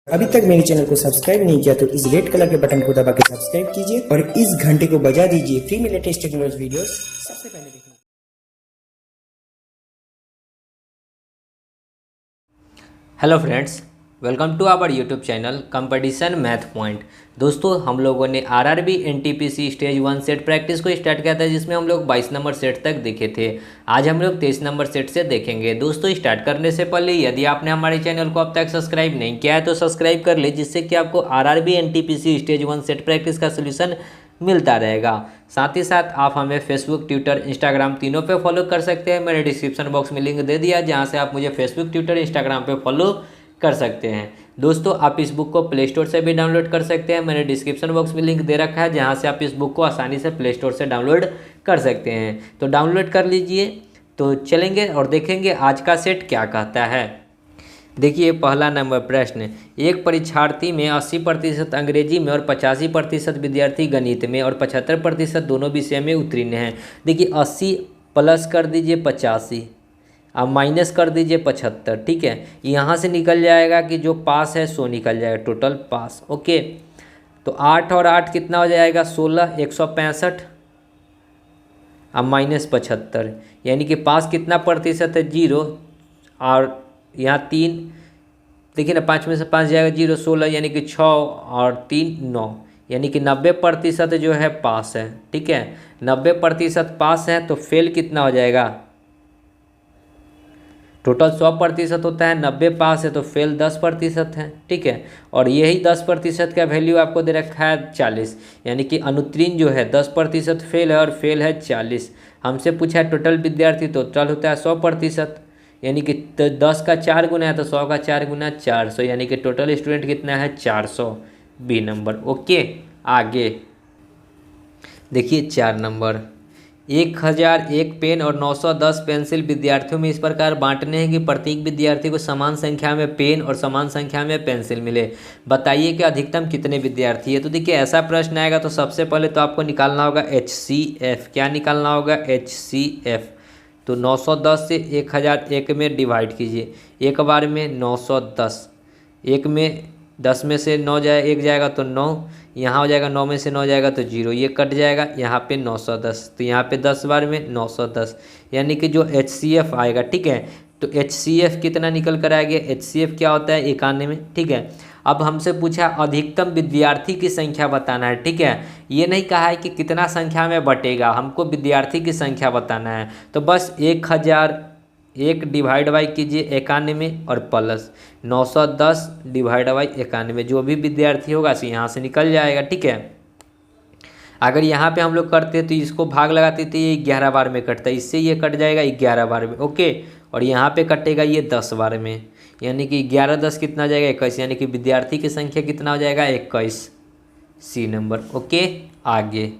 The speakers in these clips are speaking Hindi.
अभी तक मेरे चैनल को सब्सक्राइब नहीं किया तो इस रेड कलर के बटन को दबा के सब्सक्राइब कीजिए और इस घंटे को बजा दीजिए फ्री में लेटेस्ट टेक्नोलॉजी वीडियोस सबसे पहले देखने। Hello friends, welcome to our YouTube channel Competition Math Point. दोस्तों, हम लोगों ने RRB NTPC stage 1 set practice को स्टार्ट किया था, जिसमें हम लोग 22 नंबर सेट तक देखे थे। आज हम लोग 23 नंबर सेट से देखेंगे। दोस्तों, स्टार्ट करने से पहले यदि आपने हमारे चैनल को अब तक सब्सक्राइब नहीं किया है तो सब्सक्राइब कर ले, जिससे कि आपको RRB NTPC stage 1 set practice का सोल्यूशन मिलता रहेगा। साथ ही साथ आप हमें फेसबुक, ट्विटर, इंस्टाग्राम तीनों पे फॉलो कर सकते हैं। मैंने डिस्क्रिप्शन बॉक्स में लिंक दे दिया, जहां से आप मुझे फेसबुक, ट्विटर, इंस्टाग्राम पे फॉलो कर सकते हैं। दोस्तों, आप इस बुक को प्ले स्टोर से भी डाउनलोड कर सकते हैं। मैंने डिस्क्रिप्शन बॉक्स में लिंक दे रखा है, जहां से आप इस बुक को आसानी से प्ले स्टोर से डाउनलोड कर सकते हैं। तो डाउनलोड कर लीजिए। तो चलेंगे और देखेंगे आज का सेट क्या कहता है। देखिए, पहला नंबर प्रश्न, एक परीक्षार्थी में 80% अंग्रेजी में और 85% विद्यार्थी गणित में और 75% दोनों विषय में उत्तीर्ण हैं। देखिए, 80 प्लस कर दीजिए 85, अब माइनस कर दीजिए 75। ठीक है, यहाँ से निकल जाएगा कि जो पास है सो निकल जाएगा, टोटल पास। ओके, तो 8 और 8 कितना हो जाएगा, 16, 165, अब माइनस 75, यानी कि पास कितना प्रतिशत है, 0। और यहाँ 3, देखिए ना, 5 में से 5 जाएगा 0, 16, यानी कि 6 और 3 9, यानी कि 90% जो है पास है। ठीक है, 90% पास है, तो फेल कितना हो जाएगा, टोटल 100% होता है, 90 पास है तो फेल 10% है। ठीक है, और यही 10% का वैल्यू आपको दे रखा है 40, यानी कि अनुत्तीर्ण जो है 10% फेल है और फेल है 40। हमसे पूछा है टोटल विद्यार्थी, तो टोटल होता है 100%, यानी कि 10 का 4 गुना है तो 100 का 4 गुना 400, यानी कि टोटल स्टूडेंट कितना है 400, बी नंबर। ओके, आगे देखिए 4 नंबर, 1001 पेन और 910 पेंसिल विद्यार्थियों में इस प्रकार बांटने हैं कि प्रत्येक विद्यार्थी को समान संख्या में पेन और समान संख्या में पेंसिल मिले। बताइए कि अधिकतम कितने विद्यार्थी है। तो देखिए, ऐसा प्रश्न आएगा तो सबसे पहले तो आपको निकालना होगा HCF। क्या निकालना होगा, HCF। तो 910 से 1001 में डिवाइड कीजिए, एक बार में 910, एक में 10 में से 9 जाए, एक जाएगा तो 9, यहाँ हो जाएगा 9 में से 9 जाएगा तो 0, ये कट जाएगा, यहाँ पे 910, तो यहाँ पे 10 बार में 910, यानी कि जो HCF आएगा। ठीक है, तो HCF कितना निकल कर आएगा, HCF क्या होता है, 91। ठीक है, अब हमसे पूछा अधिकतम विद्यार्थी की संख्या बताना है। ठीक है, ये नहीं कहा है कि कितना संख्या में बटेगा, हमको विद्यार्थी की संख्या बताना है। तो बस 1001 डिवाइड बाई कीजिए 91 और प्लस 910 डिवाइड बाई 91, जो भी विद्यार्थी होगा यहाँ से निकल जाएगा। ठीक है, अगर यहाँ पे हम लोग करते तो इसको भाग लगाते तो ये 11 बार में कटता है, इससे ये कट जाएगा 11 बार में। ओके, और यहाँ पे कटेगा ये 10 बार में, यानी कि 11 10 कितना हो जाएगा, 21, यानी कि विद्यार्थी की संख्या कितना हो जाएगा, 21, सी नंबर। ओके, आगे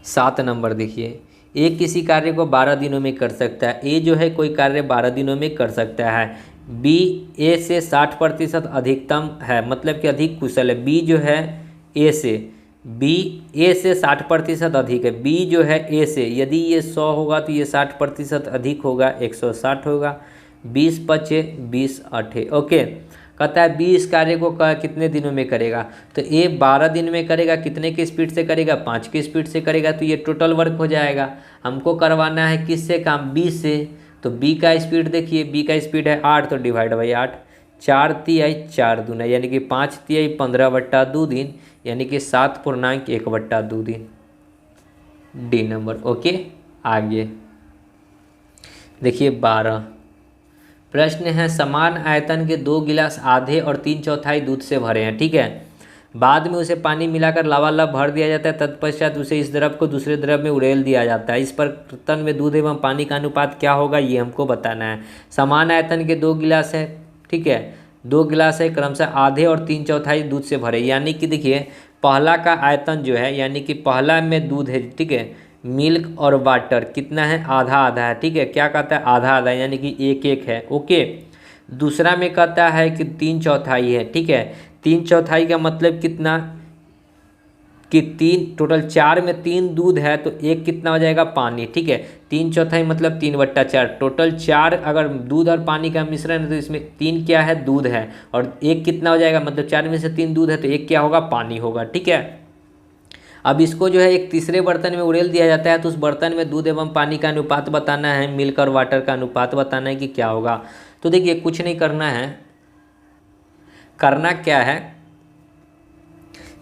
7 नंबर देखिए, ए किसी कार्य को 12 दिनों में कर सकता है। ए जो है कोई कार्य 12 दिनों में कर सकता है। बी ए से 60% अधिकतम है, मतलब कि अधिक कुशल है। बी जो है ए से, बी ए से 60% अधिक है। बी जो है ए से, यदि ये 100 होगा तो ये 60% अधिक होगा, 160 होगा। 20 पचे 20 8। ओके, कहता है बी इस कार्य को कितने दिनों में करेगा। तो ए 12 दिन में करेगा, कितने की स्पीड से करेगा, 5 की स्पीड से करेगा। तो ये टोटल वर्क हो जाएगा। हमको करवाना है किससे काम, बी से। तो बी का स्पीड देखिए, बी का स्पीड है 8, तो डिवाइड बाई 8, 4 तिहाई 4 दूना, यानी कि 5 तिहाई 15/2 दिन, यानी कि 7.1/2 दिन, डी नंबर। ओके, आगे देखिए 12 प्रश्न है, समान आयतन के 2 गिलास आधे और 3/4 दूध से भरे हैं। ठीक है, बाद में उसे पानी मिलाकर लबालब भर दिया जाता है, तत्पश्चात उसे इस द्रव को दूसरे द्रव में उड़ेल दिया जाता है। इस बर्तन में दूध एवं पानी का अनुपात क्या होगा, ये हमको बताना है। समान आयतन के 2 गिलास है। ठीक है, 2 गिलास है, क्रमशः आधे और 3/4 दूध से भरे, यानी कि देखिए पहला का आयतन जो है, यानी कि पहला में दूध है। ठीक है, मिल्क और वाटर कितना है, आधा आधा है। ठीक है, क्या कहता है, आधा आधा, यानी कि 1-1 है। ओके, दूसरा में कहता है कि 3/4 है। ठीक है, 3/4 का मतलब कितना, कि टोटल 4 में 3 दूध है तो एक कितना हो जाएगा पानी, ठीक है। 3/4 मतलब 3/4, टोटल 4 अगर दूध और पानी का मिश्रण है तो इसमें 3 क्या है, दूध है, और एक कितना हो जाएगा, मतलब 4 में से 3 दूध है तो एक क्या होगा, पानी होगा, ठीक है। अब इसको जो है एक तीसरे बर्तन में उड़ेल दिया जाता है, तो उस बर्तन में दूध एवं पानी का अनुपात बताना है, मिल्क और वाटर का अनुपात बताना है कि क्या होगा। तो देखिए कुछ नहीं करना है, करना क्या है,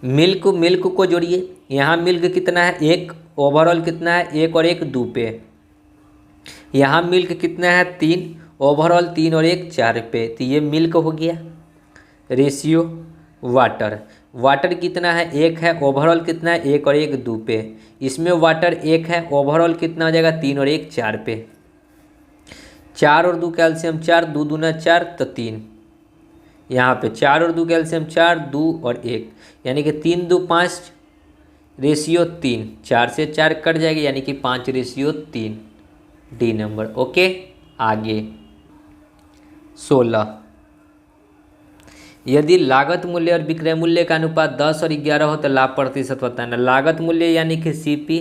मिल्क को जोड़िए, यहाँ मिल्क कितना है, 1, ओवरऑल कितना है, 1 और 1 2 पे, यहाँ मिल्क कितना है, 3, ओवरऑल 3 और 1 4 पे, तो ये मिल्क हो गया। रेशियो वाटर कितना है, 1 है, ओवरऑल कितना है, 1 और 1 2 पे, इसमें वाटर 1 है, ओवरऑल कितना हो जाएगा, 3 और 1 4 पे, 4 और 2 कैल्शियम 4, 2 दूना 4 तो 3, यहाँ पे 4 और 2 कैल्शियम 4, 2 और 1, यानी कि 3 2 5 रेशियो 3, 4 से 4 कट जाएगी यानी कि 5 रेशियो 3, डी नंबर। ओके, आगे 16, यदि लागत मूल्य और विक्रय मूल्य का अनुपात 10 और 11 हो तो लाभ प्रतिशत बताना। लागत मूल्य यानी कि CP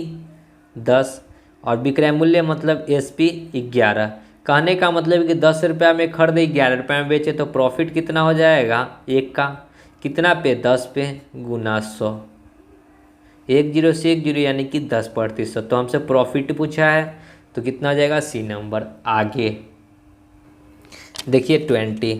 10 और विक्रय मूल्य मतलब SP 11। कहने का मतलब कि 10 रुपया में खरीदे 11 रुपये में बेचे तो प्रॉफिट कितना हो जाएगा, 1 का कितना पे, 10 पे गुना 100, 10 से 10 यानी कि 10%। तो हमसे प्रॉफिट पूछा है तो कितना हो जाएगा, C नंबर। आगे देखिए 20,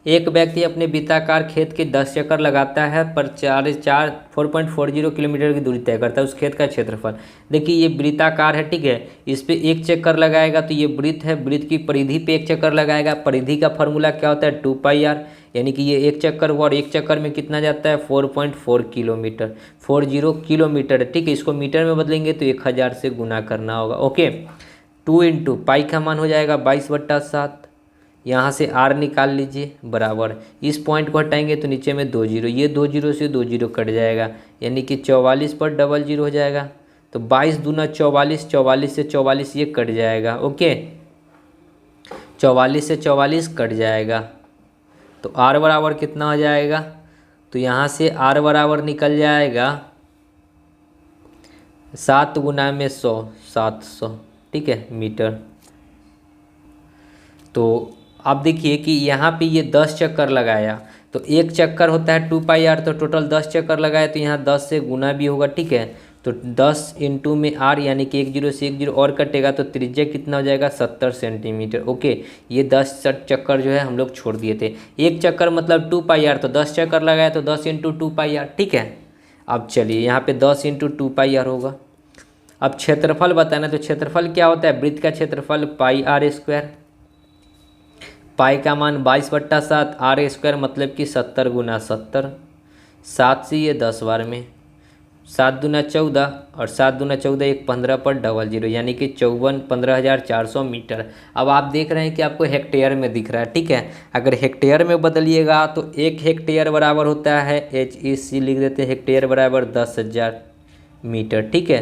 एक व्यक्ति अपने वृत्ताकार खेत के 10 चक्कर लगाता है पर 4.40 किलोमीटर की दूरी तय करता है, उस खेत का क्षेत्रफल। देखिए ये वृत्ताकार है, ठीक है, इस पे एक चक्कर लगाएगा तो ये वृत्त है, वृत्त की परिधि पे एक चक्कर लगाएगा, परिधि का फॉर्मूला क्या होता है, 2πr, यानी कि ये एक चक्कर हुआ और एक चक्कर में कितना जाता है, 4.4 किलोमीटर, 40 किलोमीटर, ठीक है। इसको मीटर में बदलेंगे तो 1000 से गुना करना होगा। ओके, 2 इंटू पाई का मान हो जाएगा 22/7, यहाँ से r निकाल लीजिए बराबर, इस पॉइंट को हटाएंगे तो नीचे में 2 जीरो, ये 2 जीरो से 2 जीरो कट जाएगा यानी कि 44 पर डबल जीरो हो जाएगा, तो 22 दूना 44, 44 से 44 ये कट जाएगा। ओके, 44 से 44 कट जाएगा तो r बराबर कितना हो जाएगा, तो यहाँ से r बराबर निकल जाएगा 7 गुना में 100, 700, ठीक है, मीटर। तो अब देखिए कि यहाँ पे ये 10 चक्कर लगाया तो एक चक्कर होता है 2πr, तो टोटल 10 चक्कर लगाए तो यहाँ 10 से गुना भी होगा, ठीक है। तो 10 इंटू में r यानी कि 10 से 10 और कटेगा तो त्रिज्या कितना हो जाएगा, 70 सेंटीमीटर। ओके, ये 10 चक्कर जो है हम लोग छोड़ दिए थे, एक चक्कर मतलब 2πr, तो 10 चक्कर लगाया तो 10 इंटू 2πr, ठीक है। अब चलिए यहाँ पे 10 इंटू 2πr होगा। अब क्षेत्रफल बताना, तो क्षेत्रफल क्या होता है, वृत्त का क्षेत्रफल πr², पाई का मान 22/7, r² मतलब कि 70 गुना 70, 7 से ये 10 बार में, 7 दूना 14 और 7 दूना 14 1 15 पर डबल जीरो यानी कि 15,400 मीटर। अब आप देख रहे हैं कि आपको हेक्टेयर में दिख रहा है, ठीक है। अगर हेक्टेयर में बदलिएगा तो 1 हेक्टेयर बराबर होता है HEC, लिख देते हैं हेक्टेयर बराबर 10,000 मीटर, ठीक है।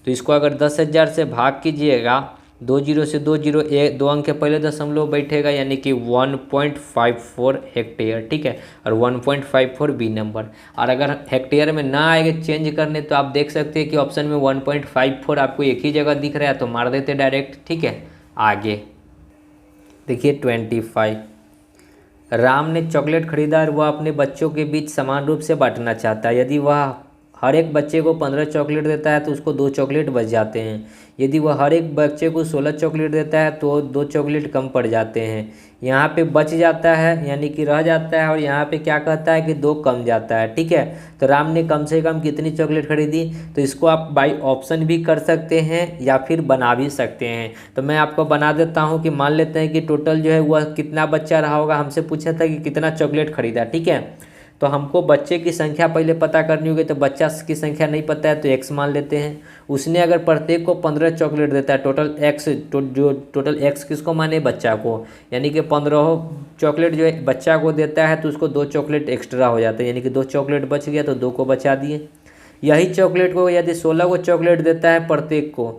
तो इसको अगर 10,000 से भाग कीजिएगा, 2 जीरो से 2 जीरो, 2 अंक के पहले दशमलव बैठेगा यानी कि 1.54 हेक्टेयर, ठीक है, और 1.54 बी नंबर। और अगर हेक्टेयर में ना आएगा चेंज करने तो आप देख सकते हैं कि ऑप्शन में 1.54 आपको एक ही जगह दिख रहा है तो मार देते डायरेक्ट, ठीक है। आगे देखिए 25, राम ने चॉकलेट खरीदा और वह अपने बच्चों के बीच समान रूप से बांटना चाहता है। यदि वह हर एक बच्चे को 15 चॉकलेट देता है तो उसको 2 चॉकलेट बच जाते हैं। यदि वह हर एक बच्चे को 16 चॉकलेट देता है तो 2 चॉकलेट कम पड़ जाते हैं। यहाँ पे बच जाता है यानी कि रह जाता है, और यहाँ पे क्या कहता है कि 2 कम जाता है, ठीक है। तो राम ने कम से कम कितनी चॉकलेट खरीदी, तो इसको आप बाई ऑप्शन भी कर सकते हैं या फिर बना भी सकते हैं। तो मैं आपको बना देता हूँ कि मान लेते हैं कि टोटल जो है वह कितना बच्चा रहा होगा, हमसे पूछा था कि कितना चॉकलेट खरीदा, ठीक है। तो हमको बच्चे की संख्या पहले पता करनी होगी, तो बच्चा की संख्या नहीं पता है तो x मान लेते हैं। उसने अगर प्रत्येक को 15 चॉकलेट देता है, टोटल x किसको माने, बच्चा को, यानी कि 15 चॉकलेट जो है बच्चा को देता है तो उसको 2 चॉकलेट एक्स्ट्रा हो जाता है, यानी कि 2 चॉकलेट बच गया तो 2 को बचा दिए। यही चॉकलेट को यदि 16 को चॉकलेट देता है प्रत्येक को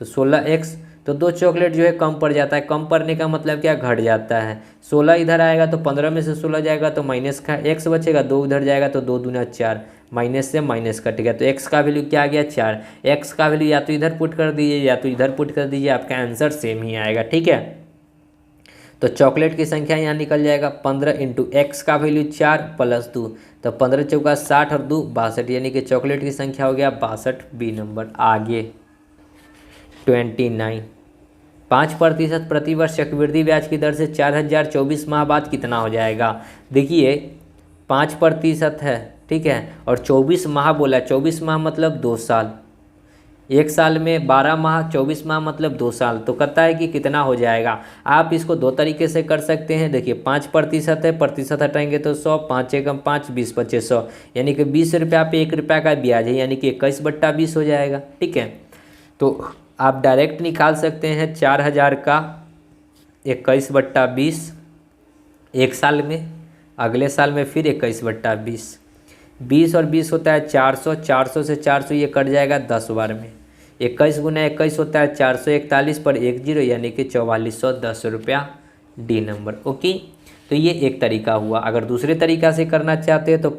तो 16x तो 2 चॉकलेट जो है कम पड़ जाता है। कम पड़ने का मतलब क्या, घट जाता है। 16 इधर आएगा तो 15 में से 16 जाएगा तो माइनस का x बचेगा, 2 उधर जाएगा तो 2 दूना 4, माइनस से माइनस कट गया तो x का वैल्यू क्या आ गया 4। x का वैल्यू या तो इधर पुट कर दीजिए या तो इधर पुट कर दीजिए, आपका आंसर सेम ही आएगा। ठीक है, तो चॉकलेट की संख्या यहाँ निकल जाएगा 15 इंटू एक्स का वैल्यू 4 प्लस 2, तो 15 चौका 60 और 2 62, यानी कि चॉकलेट की संख्या हो गया 62, बी नंबर। आगे 29, 5% प्रतिवर्ष चक्रवृद्धि ब्याज की दर से 4024 माह बाद कितना हो जाएगा। देखिए 5% है, ठीक है, और 24 माह बोला, 24 माह मतलब 2 साल, एक साल में 12 माह, 24 माह मतलब 2 साल, तो कहता है कि कितना हो जाएगा। आप इसको 2 तरीके से कर सकते हैं। देखिए 5% है, प्रतिशत हटाएंगे तो 100, 5 एकम 5, 20 पच्चे 100, यानी कि 20 रुपया पे 1 रुपया का ब्याज है, यानी कि 21/20 हो जाएगा। ठीक है, तो आप डायरेक्ट निकाल सकते हैं 4000 का 21/20 एक साल में, अगले साल में फिर 21/20, 20 और 20 होता है 400, 400 से 400 ये कट जाएगा 10 बार में, 21 गुना 21 होता है 441 पर 1 जीरो, यानी कि 4410 रुपया, डी नंबर। ओके, तो ये एक तरीका हुआ। अगर दूसरे तरीका से करना चाहते हैं तो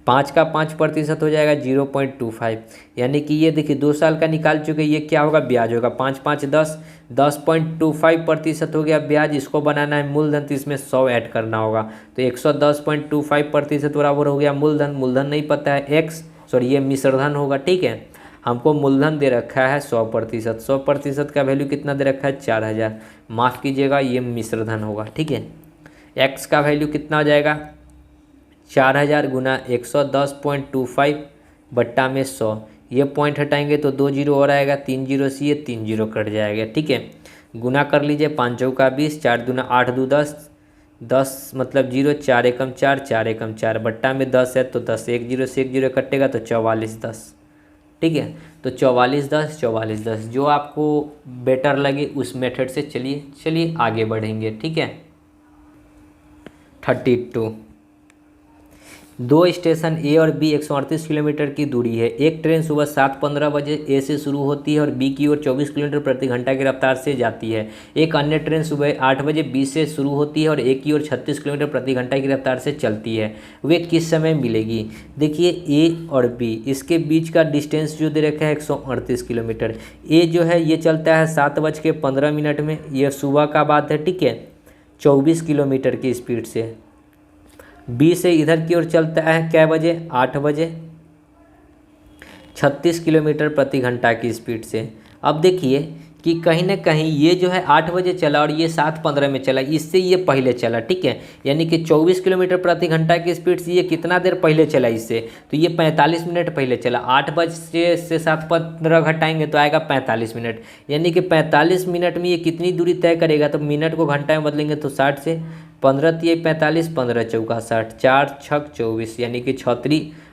5 का 5% हो जाएगा 0.25, यानी कि ये देखिए 2 साल का निकाल चुके, ये क्या होगा, ब्याज होगा। 5 5 10, 10.25% हो गया ब्याज। इसको बनाना है मूलधन तो इसमें 100 ऐड करना होगा, तो 110.25% बराबर हो गया मूलधन। मूलधन नहीं पता है ये मिश्रधन होगा। ठीक है, हमको मूलधन दे रखा है 100%, 100% का वैल्यू कितना दे रखा है 4000, माफ़ कीजिएगा ये मिश्रधन होगा। ठीक है, एक्स का वैल्यू कितना हो जाएगा 4000 गुना 110.25 बट्टा में 100, ये पॉइंट हटाएंगे तो 2 जीरो और आएगा, 3 जीरो से ये 3 जीरो कट जाएगा। ठीक है, गुना कर लीजिए, 5 चौका 20, 4 दूना 8 दो 10, 10 मतलब 0, 4 एकम 4, 4 एकम 4, बट्टा में 10 है तो 10, 1 जीरो से 1 जीरो कटेगा तो 4410। ठीक है, तो 4410, 4410 जो आपको बेटर लगे उस मेथड से चलिए आगे बढ़ेंगे। ठीक है, 32, 2 स्टेशन ए और बी 138 किलोमीटर की दूरी है। एक ट्रेन सुबह 7:15 बजे ए से शुरू होती है और बी की ओर 24 किलोमीटर प्रति घंटा की रफ्तार से जाती है। एक अन्य ट्रेन सुबह 8 बजे बी से शुरू होती है और ए की ओर 36 किलोमीटर प्रति घंटा की रफ्तार से चलती है। वे किस समय मिलेगी। देखिए ए और बी, इसके बीच का डिस्टेंस जो दे रखा है 138 किलोमीटर। ए जो है ये चलता है 7:15 में, ये सुबह का बात है। ठीक है, 24 किलोमीटर की स्पीड से। बी से इधर की ओर चलता है क्या बजे, 8 बजे, 36 किलोमीटर प्रति घंटा की स्पीड से। अब देखिए कि कहीं ना कहीं ये जो है 8 बजे चला और ये 7:15 में चला, इससे ये पहले चला। ठीक है, यानी कि 24 किलोमीटर प्रति घंटा की स्पीड से ये कितना देर पहले चला इससे, तो ये 45 मिनट पहले चला। 8 बजे से 7:15 घटाएंगे तो आएगा 45 मिनट, यानी कि 45 मिनट में ये कितनी दूरी तय करेगा। तो मिनट को घंटा में बदलेंगे तो 60 से 15 तिये 45, 15 चौका 60, 4 छक 24, यानी कि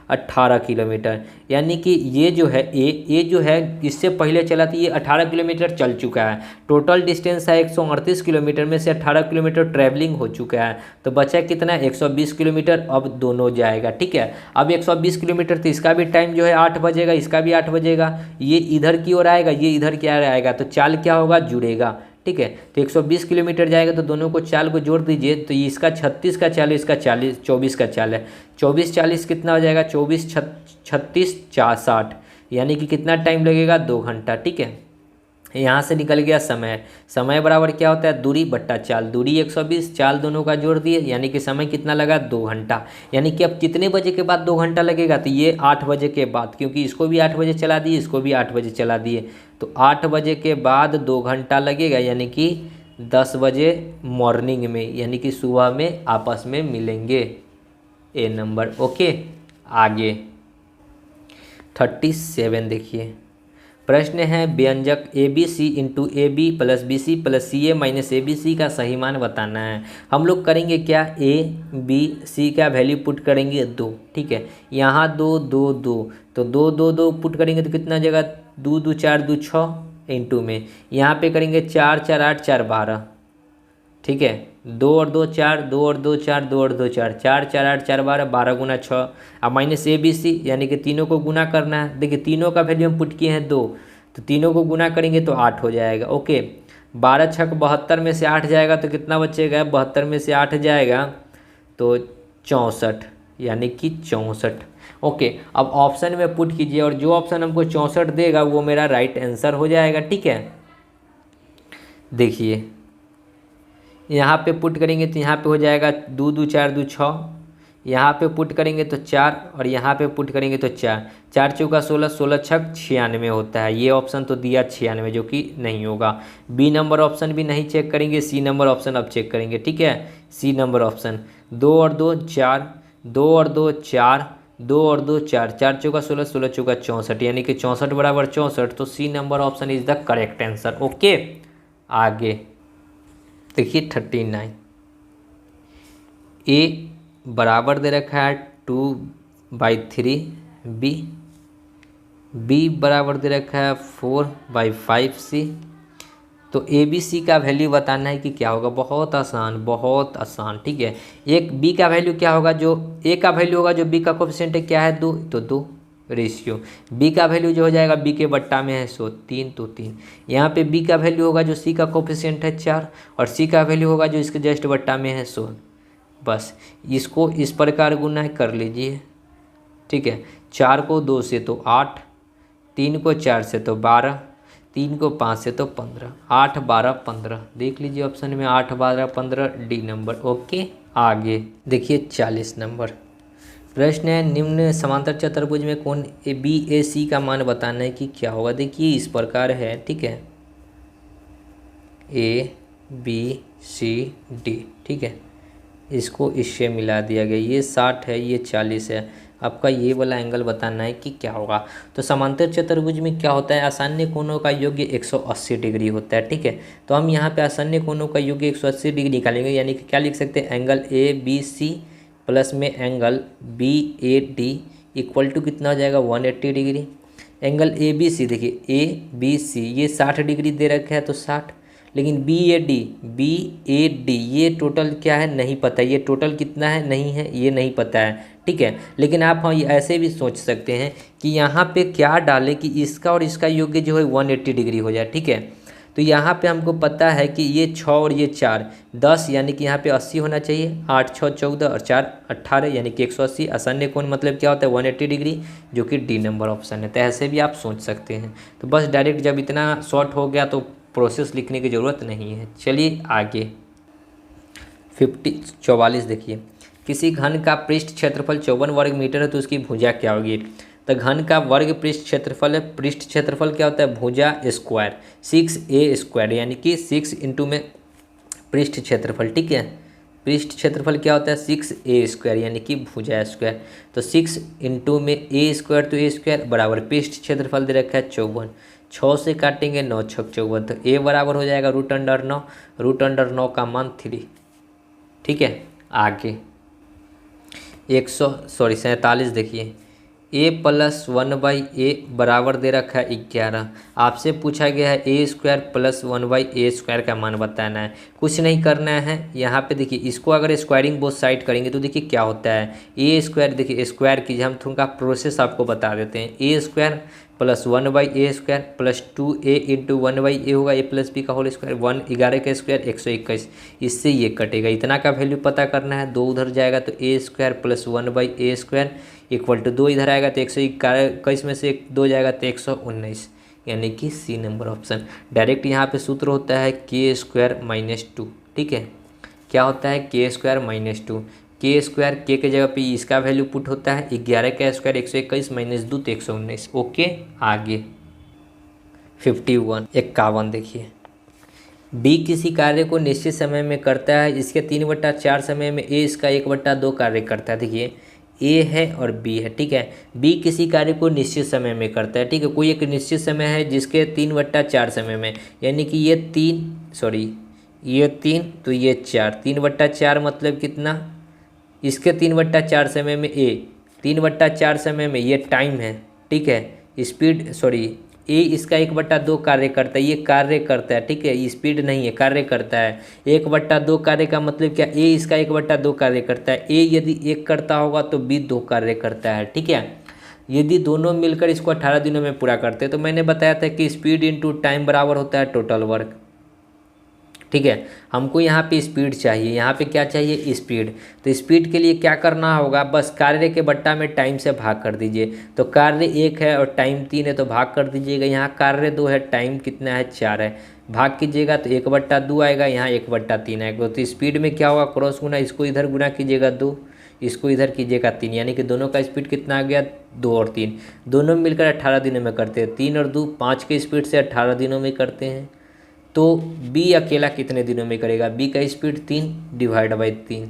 18 किलोमीटर। यानी कि ये जो है ए जो है इससे पहले चला तो ये 18 किलोमीटर चल चुका है। टोटल डिस्टेंस है 138 किलोमीटर में से 18 किलोमीटर ट्रैवलिंग हो चुका है, तो बचा कितना 120 किलोमीटर। अब दोनों जाएगा। ठीक है, अब 120 किलोमीटर तो इसका भी टाइम जो है 8 बजेगा, इसका भी 8 बजेगा, ये इधर की ओर आएगा, ये इधर की ओर आएगा, तो चाल क्या होगा, जुड़ेगा। ठीक है, तो 120 किलोमीटर जाएगा तो दोनों को चाल को जोड़ दीजिए, तो इसका 36 का चाल है, इसका 24 का चाल है। 24 40 कितना हो जाएगा, 24 36 60, यानी कि कितना टाइम लगेगा, 2 घंटा। ठीक है, यहाँ से निकल गया समय बराबर क्या होता है, दूरी बट्टा चाल। दूरी 120, चाल दोनों का जोड़ दिए, यानी कि समय कितना लगा, 2 घंटा। यानी कि अब कितने बजे के बाद 2 घंटा लगेगा, तो ये 8 बजे के बाद, क्योंकि इसको भी 8 बजे चला दिए, इसको भी 8 बजे चला दिए, तो 8 बजे के बाद 2 घंटा लगेगा, यानी कि 10 बजे मॉर्निंग में, यानी कि सुबह में आपस में मिलेंगे, ए नंबर। ओके, आगे 37 देखिए, प्रश्न है व्यंजक A B C into A B plus B C plus C A minus A B C का सही मान बताना है। हम लोग करेंगे क्या, ए बी सी का वैल्यू पुट करेंगे 2। ठीक है, यहाँ 2 2 2, तो 2 2 2 पुट करेंगे तो कितना जगह, 2 2 4 2 6 इंटू में यहाँ पे करेंगे 4 4 8 4 12। ठीक है, 2 और 2 4, 2 और 2 4, 2 और 2 4, 4 4 8 4 12, 12 गुना 6। अब माइनस ए बी सी, यानी कि तीनों को गुना करना है। देखिए तीनों का वैल्यू हम पुट किए हैं 2, तो तीनों को गुना करेंगे तो 8 हो जाएगा। ओके, 12 छक 72 में से 8 जाएगा तो कितना बचेगा, 72 में से 8 जाएगा तो 64, यानी कि 64। ओके, अब ऑप्शन में पुट कीजिए और जो ऑप्शन हमको 64 देगा वो मेरा राइट आंसर हो जाएगा। ठीक है, देखिए यहाँ पे पुट करेंगे तो यहाँ पे हो जाएगा 2 2 4 2 6, यहाँ पे पुट करेंगे तो 4 और यहाँ पे पुट करेंगे तो 4, 4 चौका 16, 16 छक 96 होता है। ये ऑप्शन तो दिया 96, जो कि नहीं होगा। बी नंबर ऑप्शन भी नहीं चेक करेंगे, सी नंबर ऑप्शन अब चेक करेंगे। ठीक है, सी नंबर ऑप्शन 2 और 2 4, 2 और 2 4, 2 और 2 4, 4 चौका 16, 16 चौका 64, यानी कि 64 बराबर 64। तो C number option is the correct answer. Okay, आगे देखिए 39, ए बराबर दे रखा है 2/3 बी, बी बराबर दे रखा है 4/5 सी। तो ए बी सी का वैल्यू बताना है कि क्या होगा। बहुत आसान, बहुत आसान। ठीक है, एक बी का वैल्यू क्या होगा, जो ए का वैल्यू होगा, जो बी का कोफिशिएंट है क्या है 2, तो 2 रेशियो। बी का वैल्यू जो हो जाएगा बी के बट्टा में है 100, 3 तो 3। यहाँ पे बी का वैल्यू होगा जो सी का कोफिशिएंट है 4 और सी का वैल्यू होगा जो इसके जस्ट बट्टा में है 100। बस इसको इस प्रकार गुना कर लीजिए। ठीक है, 4 को 2 से तो 8, 3 को 4 से तो 12, 3 को 5 से तो 15, 8 12 15। देख लीजिए ऑप्शन में 8 12 15 डी नंबर। ओके, आगे देखिए 40 नंबर प्रश्न है, निम्न समांतर चतुर्भुज में कोण ए बी ए सी का मान बताना है कि क्या होगा। देखिए इस प्रकार है। ठीक है, ए बी सी डी। ठीक है, इसको इससे मिला दिया गया, ये 60 है, ये 40 है। आपका ये वाला एंगल बताना है कि क्या होगा। तो समांतर चतुर्भुज में क्या होता है, आसान्य कोणों का योग 180 डिग्री होता है। ठीक है, तो हम यहाँ पे आसान्य कोणों का योग 180 डिग्री निकालेंगे, यानी कि क्या लिख सकते हैं, angle A B C plus में angle B A D equal to कितना हो जाएगा 180 degree. Angle A B C, देखिए ए बी सी ये 60 डिग्री दे रखा है तो 60, लेकिन बी ए डी ये टोटल क्या है नहीं पता, ये टोटल कितना है नहीं है, ये नहीं पता है। ठीक है, लेकिन आप हाँ ऐसे भी सोच सकते हैं कि यहाँ पे क्या डालें कि इसका और इसका योग जो है 180 डिग्री हो जाए। ठीक है, तो यहाँ पे हमको पता है कि ये 6 और ये 4 10, यानी कि यहाँ पे 80 होना चाहिए। 8 6 14 और 4 18, यानी कि 180। आसान्य कोण मतलब क्या होता है 180 डिग्री, जो कि डी नंबर ऑप्शन है। तो ऐसे भी आप सोच सकते हैं। तो बस डायरेक्ट जब इतना शॉर्ट हो गया तो प्रोसेस लिखने की ज़रूरत नहीं है। चलिए आगे 44 देखिए, किसी घन का पृष्ठ क्षेत्रफल 54 वर्ग मीटर है तो उसकी भुजा क्या होगी। तो घन का वर्ग पृष्ठ क्षेत्रफल है, पृष्ठ क्षेत्रफल क्या होता है भुजा स्क्वायर 6a², यानी कि 6 इंटू में पृष्ठ क्षेत्रफल। ठीक है, पृष्ठ क्षेत्रफल क्या होता है 6a², यानी कि भुजा स्क्वायर। तो 6 इंटू में a² तो a² बराबर पृष्ठ क्षेत्रफल दे रखा है 54, 6 से काटेंगे 9 छक 54, तो a बराबर हो जाएगा √9, √9 का मान 3। ठीक है, आगे 47 देखिए, a + 1/a बराबर दे रखा है 11। आपसे पूछा गया है a² + 1/a² का मान बताना है। कुछ नहीं करना है, यहाँ पे देखिए इसको अगर स्क्वायरिंग बोथ साइड करेंगे तो देखिए क्या होता है a², देखिए स्क्वायर कीजिए, हम थोड़ा प्रोसेस आपको बता देते हैं। a² + 1/a² + 2a into 1/a होगा a + b का होल स्क्वायर, 1 11 का स्क्वायर 121, इससे ये कटेगा। इतना का वैल्यू पता करना है, 2 उधर जाएगा तो a² + 1/a² इक्वल टू 2 इधर आएगा तो 121 में से 2 जाएगा तो 119, यानी कि सी नंबर ऑप्शन। डायरेक्ट यहाँ पे सूत्र होता है k² - 2। ठीक है, क्या होता है k² - 2, k² के जगह पे इसका वैल्यू पुट होता है 11 का स्क्वायर 121 - 2 तो 119। ओके, आगे 51 देखिए, बी किसी कार्य को निश्चित समय में करता है, इसके 3/4 समय में ए इसका 1/2 कार्य करता है। देखिए ए है और बी है। ठीक है, बी किसी कार्य को निश्चित समय में करता है। ठीक है, कोई एक निश्चित समय है जिसके 3/4 समय में, यानी कि ये 3 तो ये 4, 3/4 मतलब कितना, इसके 3/4 समय में ए 3/4 समय में ये टाइम है। ठीक है, स्पीड ए इसका 1/2 कार्य करता है, ये कार्य करता है। ठीक है, स्पीड नहीं है, कार्य करता है। 1/2 कार्य का मतलब क्या, ए इसका 1/2 कार्य करता है। ए यदि 1 करता होगा तो बी 2 कार्य करता है। ठीक है, यदि दोनों मिलकर इसको 18 दिनों में पूरा करते हैं तो मैंने बताया था कि स्पीड इनटू टाइम बराबर होता है टोटल वर्क। ठीक है, हमको यहाँ पे स्पीड चाहिए, यहाँ पे क्या चाहिए स्पीड। तो स्पीड के लिए क्या करना होगा, बस कार्य के बट्टा में टाइम से भाग कर दीजिए। तो कार्य 1 है और टाइम 3 है तो भाग कर दीजिएगा। यहाँ कार्य 2 है, टाइम कितना है 4 है, भाग कीजिएगा तो 1/2 आएगा, यहाँ 1/3 आएगा। तो स्पीड में क्या होगा, क्रॉस गुना, इसको इधर गुना कीजिएगा 2, इसको इधर कीजिएगा 3, यानी कि दोनों का स्पीड कितना आ गया 2 और 3, दोनों मिलकर 18 दिनों में करते हैं। 3 और 2 5 के स्पीड से 18 दिनों में करते हैं। तो बी अकेला कितने दिनों में करेगा, बी का स्पीड 3 डिवाइड बाई 3,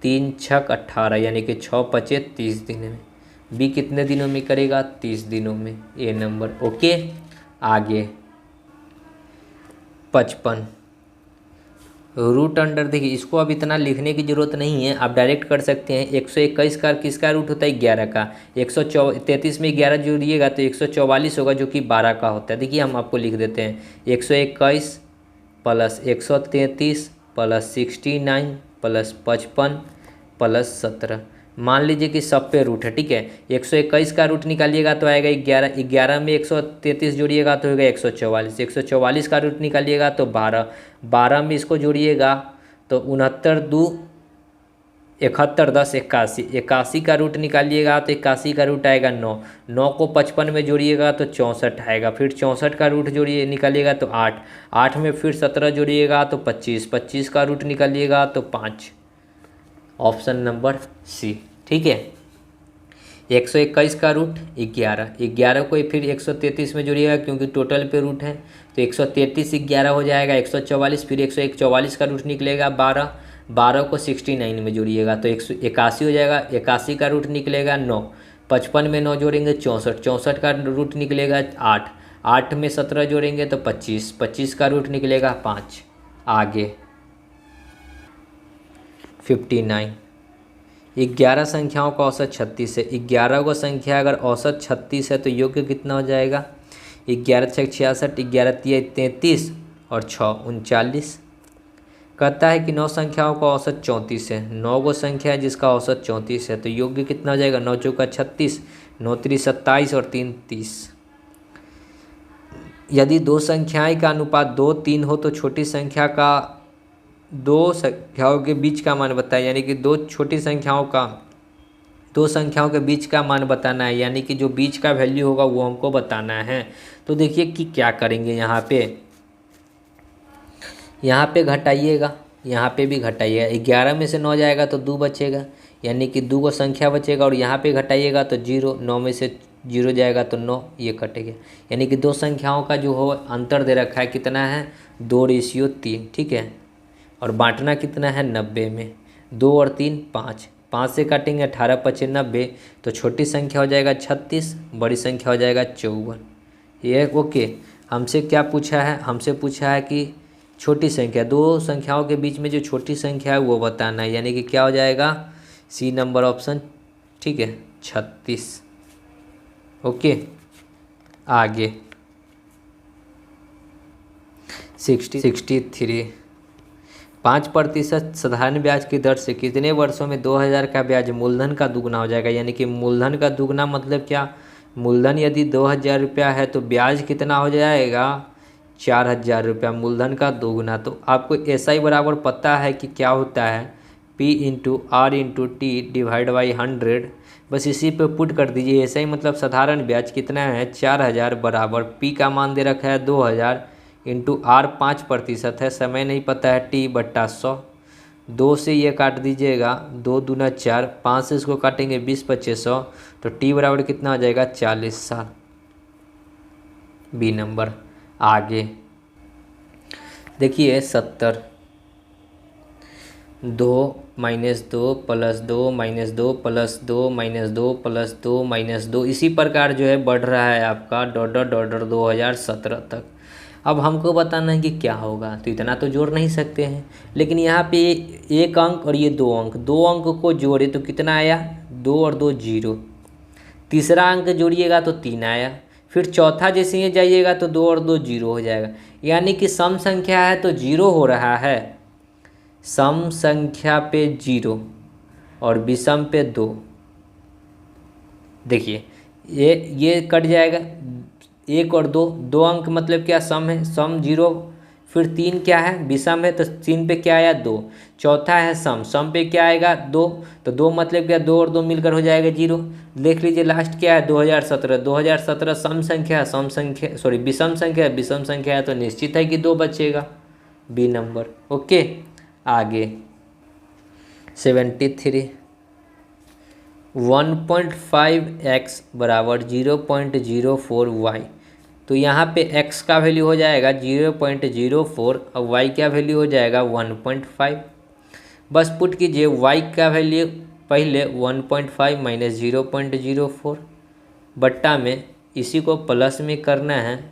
3 छक 18, यानी कि 6 पचे 30 दिन में। बी कितने दिनों में करेगा, 30 दिनों में, ए नंबर। ओके, आगे 55 रूट अंडर, देखिए इसको अब इतना लिखने की ज़रूरत नहीं है, आप डायरेक्ट कर सकते हैं। 121 का किसका रूट होता है, 11 का। 133 में 11 जोड़िएगा तो 144 होगा, जो कि 12 का होता है। देखिए हम आपको लिख देते हैं 121 प्लस 133 प्लस 69 प्लस 55 प्लस 17। मान लीजिए कि सब पे रूट है, ठीक है। 121 का रूट निकालिएगा तो आएगा 11, 11 में 133 जोड़िएगा तो होगा 144, 144 का रूट निकालिएगा तो 12, 12 में इसको जोड़िएगा तो 69 2 71 10 81, 81 का रूट निकालिएगा तो 81 का रूट आएगा 9, 9 को 55 में जोड़िएगा तो 64 आएगा, फिर 64 का रूट जोड़िए निकालिएगा तो 8, 8 में फिर 17 जोड़िएगा तो 25, 25 का रूट निकालिएगा तो 5। ऑप्शन नंबर सी, ठीक है। 121 का रूट 11, 11 को फिर 133 में जोड़िएगा क्योंकि टोटल पे रूट है, तो 133 11 हो जाएगा 144, फिर 144 का रूट निकलेगा 12, 12 को 69 में जोड़िएगा तो 181 हो जाएगा, 81 का रूट निकलेगा 9, 55 में 9 जोड़ेंगे 64, 64 का रूट निकलेगा 8, 8 में 17 जोड़ेंगे तो 25, 25 का रूट निकलेगा 5। आगे 59 11 संख्याओं का औसत 36 है। 11 को संख्या अगर औसत 36 है तो योग्य कितना हो जाएगा, 11 छक 66, 11 तिया 33 और 6 39। कहता है कि 9 संख्याओं का औसत 34 है। 9 को संख्या है जिसका औसत 34 है तो योग्य कितना हो जाएगा, 9 चौका 36, 9 3 27 और 3 30। यदि दो संख्याएं का अनुपात 2 3 हो तो छोटी संख्या का दो संख्याओं के बीच का मान बताए, यानी कि दो संख्याओं के बीच का मान बताना है, यानी कि जो बीच का वैल्यू होगा वो हमको बताना है। तो देखिए कि क्या करेंगे, यहाँ पे घटाइएगा, यहाँ पे भी घटाइएगा। 11 में से 9 जाएगा तो 2 बचेगा, यानी कि 2 को संख्या बचेगा, और यहाँ पे घटाइएगा तो 0, 9 में से 0 जाएगा तो 9, ये कटेगा। यानी कि दो संख्याओं का जो हो अंतर दे रखा है कितना है, 2:3, ठीक है। और बांटना कितना है 90 में, 2 और 3 5, 5 से काटेंगे 18 5 90, तो छोटी संख्या हो जाएगा 36, बड़ी संख्या हो जाएगा 54। ये ओके। हमसे क्या पूछा है, हमसे पूछा है कि छोटी संख्या, दो संख्याओं के बीच में जो छोटी संख्या है वो बताना है, यानी कि क्या हो जाएगा, सी नंबर ऑप्शन, ठीक है 36। ओके, आगे 63 5% साधारण ब्याज की दर से कितने वर्षों में 2000 का ब्याज मूलधन का दुगना हो जाएगा। यानी कि मूलधन का दुगना मतलब क्या, मूलधन यदि 2000 रुपया है तो ब्याज कितना हो जाएगा 4000 रुपया, मूलधन का दोगुना। तो आपको ऐसा ही बराबर पता है कि क्या होता है, P into R into T divide by 100, बस इसी पे पुट कर दीजिए। ऐसा ही मतलब साधारण ब्याज कितना है 4000 बराबर P का मान दे रखा है 2000 इंटू आर 5% है, समय नहीं पता है, T/100। 2 से ये काट दीजिएगा, 2 दूना 4, 5 से इसको काटेंगे 20 25 100, तो T बराबर कितना आ जाएगा 40 साल, बी नंबर। आगे देखिए 70 2 minus 2 plus 2 minus 2 plus 2 minus 2 plus 2 minus 2, इसी प्रकार जो है बढ़ रहा है आपका डॉट 2017 तक। अब हमको बताना है कि क्या होगा, तो इतना तो जोड़ नहीं सकते हैं, लेकिन यहाँ पे एक अंक और ये दो अंक को जोड़े तो कितना आया 2 और 2 0, तीसरा अंक जोड़िएगा तो 3 आया, फिर चौथा जैसे ही जाइएगा तो 2 और 2 0 हो जाएगा। यानी कि सम संख्या है तो 0 हो रहा है, सम संख्या पे 0 और विषम पे 2। देखिए ये कट जाएगा, 1 और 2, 2 अंक मतलब क्या सम है, सम 0। फिर 3 क्या है, विषम है तो 3 पे क्या आया 2। चौथा है सम, सम पे क्या आएगा 2, तो 2 मतलब क्या 2 और 2 मिलकर हो जाएगा 0। देख लीजिए लास्ट क्या है 2017, 2017 सम संख्या, सम संख्या सॉरी विषम संख्या, विषम संख्या है तो निश्चित है कि 2 बचेगा, बी नंबर। ओके आगे 73, 1.5x बराबर 0.04y। तो यहाँ पे x का वैल्यू हो जाएगा 0.04 और y का वैल्यू हो जाएगा 1.5। बस पुट कीजिए y का वैल्यू पहले 1.5 माइनस 0.04 बट्टा में, इसी को प्लस में करना है।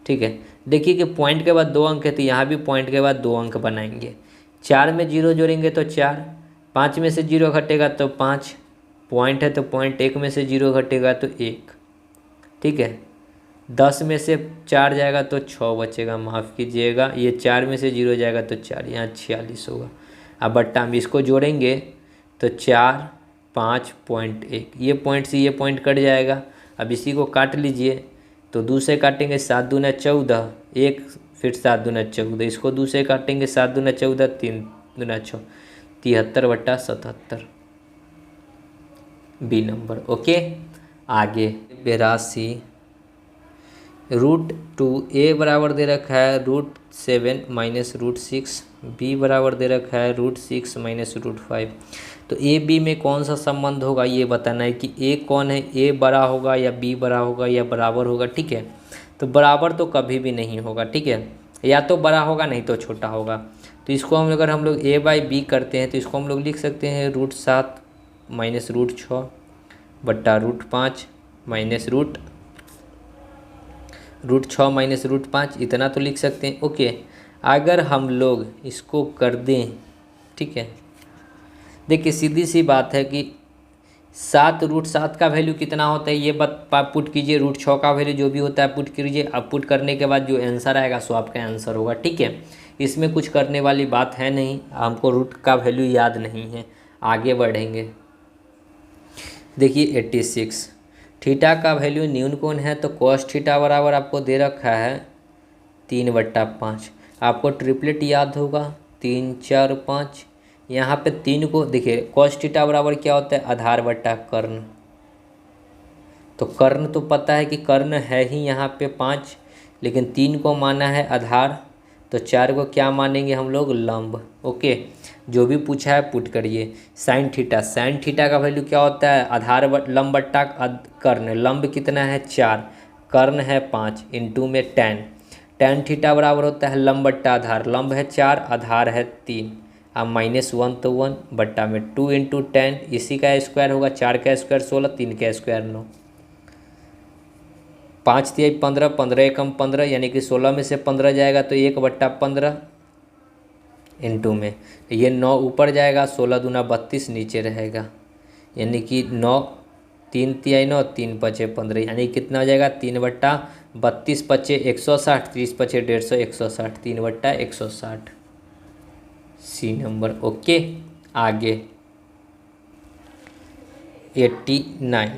ठीक है, देखिए कि पॉइंट के बाद 2 अंक है तो यहाँ भी पॉइंट के बाद 2 अंक बनाएंगे। 4 में 0 जोड़ेंगे तो 4, 5 में से 0 घटेगा तो 5, पॉइंट है तो पॉइंट 1 में से 0 घटेगा तो 1। ठीक है, 10 में से 4 जाएगा तो 6 बचेगा, माफ़ कीजिएगा, ये 4 में से 0 जाएगा तो 4, यहाँ 46 होगा। अब बट्टा में इसको जोड़ेंगे तो 4, 5.1, ये पॉइंट से ये पॉइंट कट जाएगा। अब इसी को काट लीजिए, तो 2 से काटेंगे 7 दूना 14, 1 फिर 7 दूना 14, इसको 2 से काटेंगे 7 दूना 14, 3 दूना 6, 73/77 बी नंबर। ओके आगे 82, √2 a बराबर दे रखा है √7 माइनस √6, b बराबर दे रखा है √6 माइनस √5। तो ए बी में कौन सा संबंध होगा ये बताना है कि ए कौन है, ए बड़ा होगा या बी बड़ा होगा या बराबर होगा। ठीक है, तो बराबर तो कभी भी नहीं होगा। ठीक है, या तो बड़ा होगा नहीं तो छोटा होगा। तो इसको हम अगर हम लोग a/b करते हैं तो इसको हम लोग लिख सकते हैं √7 माइनस √6 बट्टा √5 माइनस √6 माइनस √5, इतना तो लिख सकते हैं। ओके, अगर हम लोग इसको कर दें, ठीक है, देखिए सीधी सी बात है कि 7 √7 का वैल्यू कितना होता है ये पुट कीजिए, √6 का वैल्यू जो भी होता है पुट कीजिए। अब पुट करने के बाद जो आंसर आएगा सो आपका आंसर होगा। ठीक है, इसमें कुछ करने वाली बात है नहीं, हमको रूट का वैल्यू याद नहीं है। आगे बढ़ेंगे, देखिए 86, थीटा का वैल्यू न्यून कोण है तो cos थीटा बराबर आपको दे रखा है 3/5। आपको ट्रिपलेट याद होगा 3, 4, 5। यहाँ पे 3 को देखिए, cos थीटा बराबर क्या होता है, आधार बट्टा कर्ण। तो कर्ण तो पता है कि कर्ण है ही यहाँ पे 5, लेकिन 3 को माना है आधार, तो 4 को क्या मानेंगे हम लोग, लंब। ओके, जो भी पूछा है पुट करिए। साइन थीटा का वैल्यू क्या होता है, आधार लंब बट्टा कर्ण। लंब कितना है 4, कर्ण है 5, इंटू में tan थीटा बराबर होता है लंब बट्टा आधार। लंब है 4, आधार है 3, अब -1 तो 1 बट्टा में 2 इंटू tan, इसी का स्क्वायर होगा, 4 का स्क्वायर 16, 3 का स्क्वायर 9, 5 × 15, 15 × 15 यानी कि 16 में से 15 जाएगा तो 1/15 इंटू में ये 9 ऊपर जाएगा, 16 दूना 32 नीचे रहेगा, यानी कि 9, 3 × 9, 3 × 5 15, यानी कितना हो जाएगा 3/32, 5 160, 30 5 150, 160, 3/160 सी नंबर। ओके आगे 89,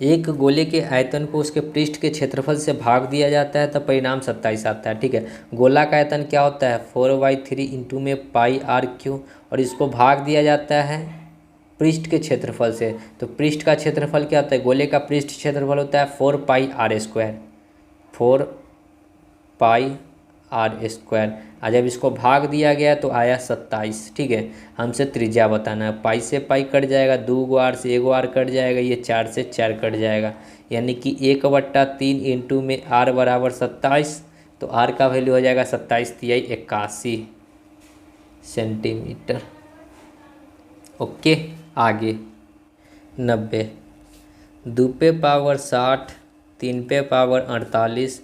एक गोले के आयतन को उसके पृष्ठ के क्षेत्रफल से भाग दिया जाता है तो परिणाम 27 आता है। ठीक है, गोला का आयतन क्या होता है 4/3 इंटू में πr3, और इसको भाग दिया जाता है पृष्ठ के क्षेत्रफल से। तो पृष्ठ का क्षेत्रफल क्या होता है, गोले का पृष्ठ क्षेत्रफल होता है 4πr², 4πr²। और जब इसको भाग दिया गया तो आया 27। ठीक है, हमसे त्रिज्या बताना है, पाई से पाई कट जाएगा, 2 आर से 1 आर कट जाएगा, ये 4 से 4 कट जाएगा, यानी कि 1/3 इंटू में r बराबर 27, तो r का वैल्यू हो जाएगा 27 × 81 सेंटीमीटर। ओके आगे 90, 2 पे पावर 60, 3 पे पावर 48,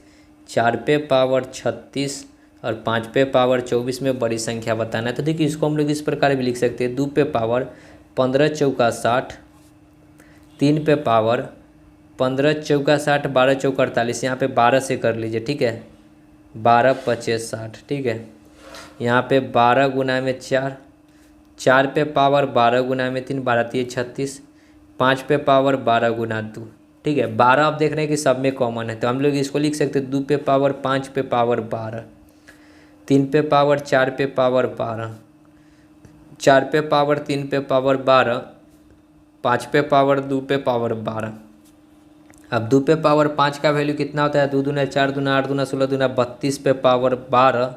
4 पे पावर 36 और 5 पे पावर 24 में बड़ी संख्या बताना है। तो देखिए इसको हम लोग इस प्रकार भी लिख सकते हैं, 2 पे पावर 15 चौका 60, 3 पे पावर 15 चौका 60, 12 चौका 48, यहाँ पे 12 से कर लीजिए। ठीक है, 12 × 5 = 60। ठीक है, यहाँ पे 12 गुना में 4, 4 पे पावर 12 गुना में 3, 12 × 3 = 36, 5 पे पावर 12 गुना 2, ठीक है। 12 आप देख रहे हैं कि सब में कॉमन है, तो हम लोग इसको लिख सकते हैं 2 पे पावर 5 पे पावर 12, 3 पे पावर 4 पे पावर 12, 4 पे पावर 3 पे पावर 12, 5 पे पावर 2 पे पावर 12। अब 2 पे पावर 5 का वैल्यू कितना होता है? 2 दूना 4 दूना 8 दूना 16 दूना 32 पे पावर 12।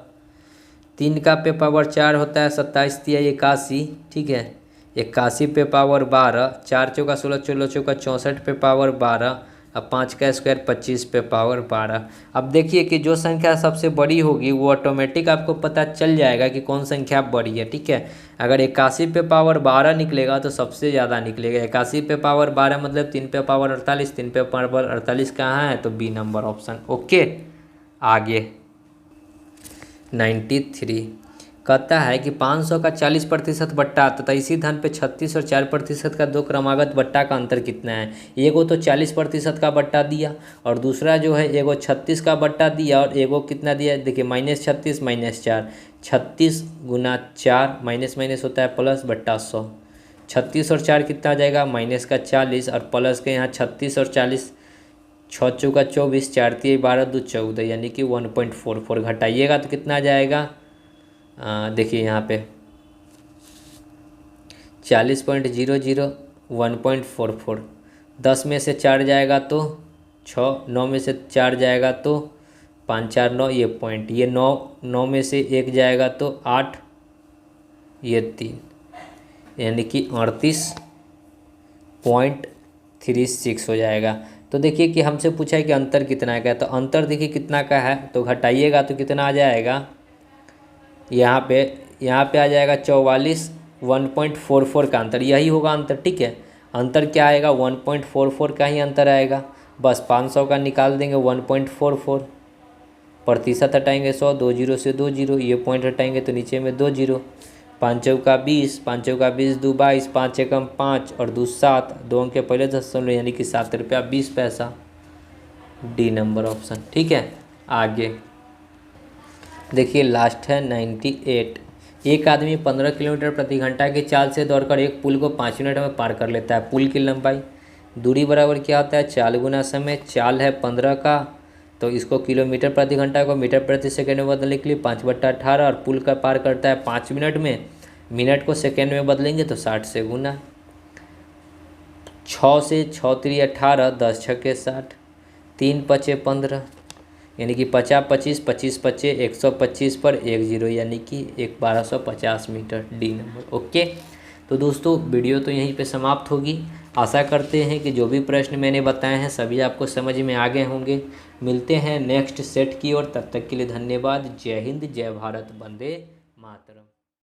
3 का पे पावर 4 होता है 27 तिया 81, ठीक है, 81 पे पावर 12, 4 चौका 16 16 चौका 64 पे पावर 12। अब 5 का स्क्वायर 25 पे पावर 12। अब देखिए कि जो संख्या सबसे बड़ी होगी वो ऑटोमेटिक आपको पता चल जाएगा कि कौन संख्या बड़ी है, ठीक है। अगर 81 पे पावर 12 निकलेगा तो सबसे ज़्यादा निकलेगा। 81 पे पावर 12 मतलब 3 पे पावर 48, 3 पे पावर 48 कहाँ है? तो बी नंबर ऑप्शन। ओके, आगे 93 कहता है कि 500 का 40% बट्टा तथा इसी धन पे 36 और 4% का दो क्रमागत बट्टा का अंतर कितना है? एगो तो 40% का बट्टा दिया और दूसरा जो है एगो 36 का बट्टा दिया और एगो कितना दिया? देखिए -36 -4, 36 गुना 4 माइनस माइनस होता है प्लस बट्टा 100। 36 और 4 कितना आ जाएगा? माइनस का 40 और प्लस के यहाँ 36 और 40, 6 चौका 24, 4 तिया 12 2 14, यानी कि 1.44। घटाइएगा तो कितना आ जाएगा? देखिए यहाँ पे 40.00 1.44, 10 में से 4 जाएगा तो 6, 9 में से 4 जाएगा तो 5 4 9, ये पॉइंट, ये 9 में से 1 जाएगा तो 8, ये 3, यानी कि 38.36 हो जाएगा। तो देखिए कि हमसे पूछा है कि अंतर कितना का है, तो अंतर देखिए कितना का है, तो घटाइएगा तो कितना आ जाएगा? यहाँ पे आ जाएगा 44, 1.44 का अंतर, यही होगा अंतर, ठीक है। अंतर क्या आएगा? 1.44 का ही अंतर आएगा। बस 500 का निकाल देंगे 1.44, प्रतिशत हटाएंगे 100, 2 जीरो से 2 जीरो, ये पॉइंट हटाएंगे तो नीचे में 2 जीरो। 5 चौका 20, 5 चौका 20 2 22, 5 एकम 5 और 2 7, 2 अंक के पहले 10 यानी कि 7 रुपया 20 पैसा, डी नंबर ऑप्शन, ठीक है। आगे देखिए लास्ट है 98। एक आदमी 15 किलोमीटर प्रति घंटा की चाल से दौड़कर एक पुल को 5 मिनट में पार कर लेता है। पुल की लंबाई, दूरी बराबर क्या होता है? चाल गुना समय। चाल है 15 का, तो इसको किलोमीटर प्रति घंटा को मीटर प्रति सेकेंड में बदलने के लिए 5/18, और पुल का पार करता है 5 मिनट में, मिनट को सेकेंड में बदलेंगे तो 60 से गुना। 6 से 6 3 18, 10 छक्के 60, 3 पचे 15, यानी कि 50 25 25 पचे 125 पर 1 जीरो, यानी कि 1250 मीटर, डी नंबर। ओके, तो दोस्तों वीडियो तो यहीं पे समाप्त होगी। आशा करते हैं कि जो भी प्रश्न मैंने बताए हैं सभी आपको समझ में आ गए होंगे। मिलते हैं नेक्स्ट सेट की ओर, तब तक के लिए धन्यवाद। जय हिंद, जय भारत, वंदे मातरम।